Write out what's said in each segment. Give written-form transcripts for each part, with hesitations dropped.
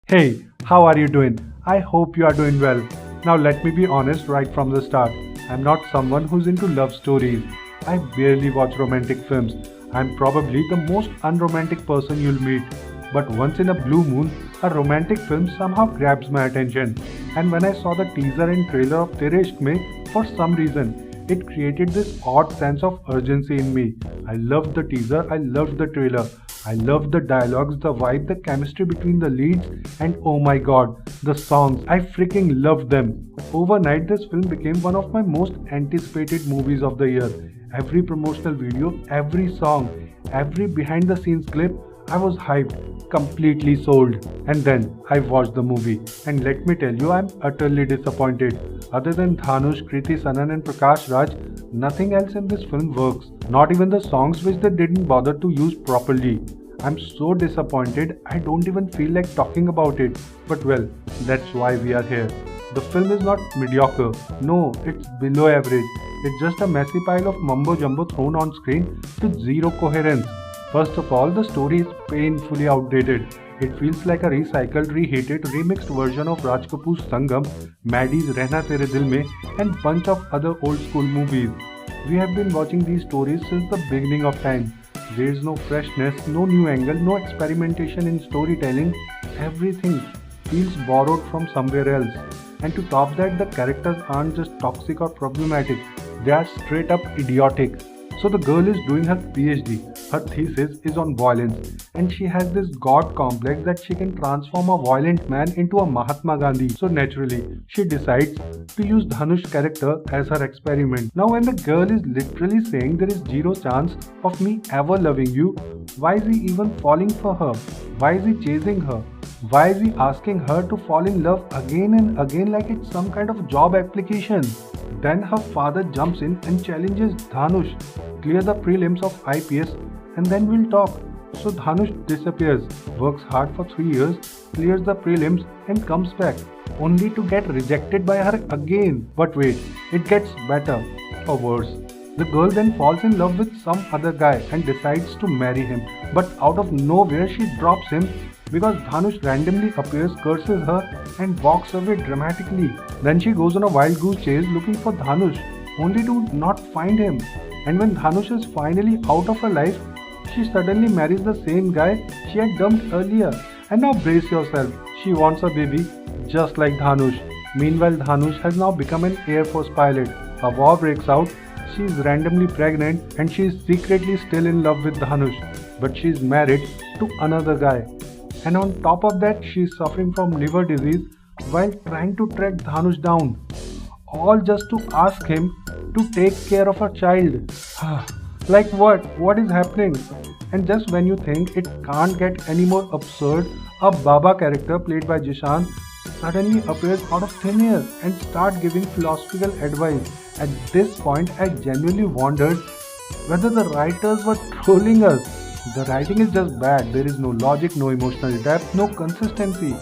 Hey, how are you doing? I hope you are doing well. Now, let me be honest right from the start. I'm not someone who's into love stories. I barely watch romantic films. I'm probably the most unromantic person you'll meet. But once in a blue moon, a romantic film somehow grabs my attention. And when I saw the teaser and trailer of Tere Ishq Mein, for some reason, it created this odd sense of urgency in me. I loved the teaser, I loved the trailer. I loved the dialogues, the vibe, the chemistry between the leads, and oh my god, the songs. I freaking loved them. Overnight, this film became one of my most anticipated movies of the year. Every promotional video, every song, every behind the scenes clip, I was hyped, completely sold. And then I watched the movie, and let me tell you, I'm utterly disappointed. Other than Dhanush, Kriti Sanon, and Prakash Raj, nothing else in this film works. Not even the songs which they didn't bother to use properly. I'm so disappointed, I don't even feel like talking about it. But well, that's why we are here. The film is not mediocre. No, it's below average. It's just a messy pile of mumbo jumbo thrown on screen with zero coherence. First of all, the story is painfully outdated. It feels like a recycled, reheated, remixed version of Raj Kapoor's Sangam, Maddie's Rehna Tere Dil Mein, and bunch of other old school movies. We have been watching these stories since the beginning of time. There is no freshness, no new angle, no experimentation in storytelling. Everything feels borrowed from somewhere else. And to top that, the characters aren't just toxic or problematic, they are straight up idiotic. So the girl is doing her PhD. Her thesis is on violence, and she has this god complex that she can transform a violent man into a Mahatma Gandhi. So naturally, she decides to use Dhanush's character as her experiment. Now when the girl is literally saying there is zero chance of me ever loving you, why is he even falling for her? Why is he chasing her? Why is he asking her to fall in love again and again like it's some kind of job application? Then her father jumps in and challenges Dhanush, clear the prelims of IPS and then we'll talk. So Dhanush disappears, works hard for 3 years, clears the prelims and comes back, only to get rejected by her again. But wait, it gets better or worse. The girl then falls in love with some other guy and decides to marry him. But out of nowhere she drops him because Dhanush randomly appears, curses her and walks away dramatically. Then she goes on a wild goose chase looking for Dhanush, only to not find him. And when Dhanush is finally out of her life, she suddenly marries the same guy she had dumped earlier. And now brace yourself, she wants a baby just like Dhanush. Meanwhile, Dhanush has now become an Air Force pilot. A war breaks out, she is randomly pregnant and she is secretly still in love with Dhanush. But she is married to another guy. And on top of that, she is suffering from liver disease while trying to track Dhanush down. All just to ask him to take care of her child. Like what? What is happening? And just when you think it can't get any more absurd, a Baba character played by Jishan suddenly appears out of thin air and starts giving philosophical advice. At this point, I genuinely wondered whether the writers were trolling us. The writing is just bad. There is no logic, no emotional depth, no consistency.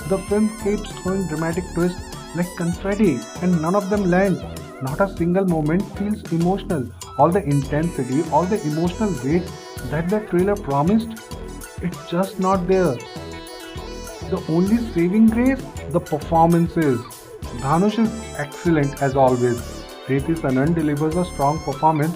The film keeps throwing dramatic twists like confetti and none of them land. Not a single moment feels emotional. All the intensity, all the emotional weight that the trailer promised, it's just not there. The only saving grace, the performances. Dhanush is excellent as always. Kriti Sanon delivers a strong performance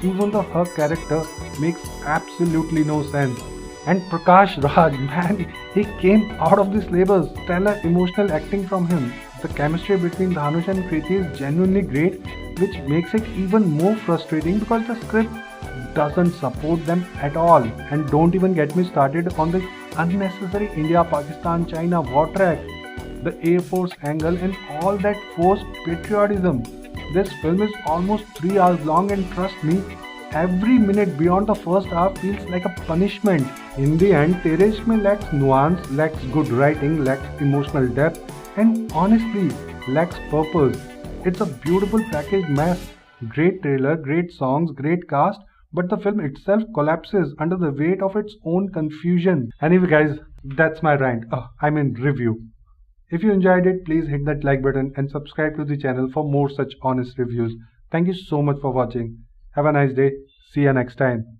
even though her character makes absolutely no sense. And Prakash Raj, man, he came out of this labor. Stellar emotional acting from him. The chemistry between Dhanush and Kriti is genuinely great, which makes it even more frustrating because the script doesn't support them at all. And don't even get me started on the unnecessary India, Pakistan, China war track, the Air Force angle and all that forced patriotism. This film is almost 3 hours long and trust me, every minute beyond the first hour feels like a punishment. In the end, Tere Ishq Mein lacks nuance, lacks good writing, lacks emotional depth and honestly lacks purpose. It's a beautiful packaged mess. Great trailer, great songs, great cast, but the film itself collapses under the weight of its own confusion. Anyway guys, that's my rant. Review. If you enjoyed it, please hit that like button and subscribe to the channel for more such honest reviews. Thank you so much for watching. Have a nice day. See you next time.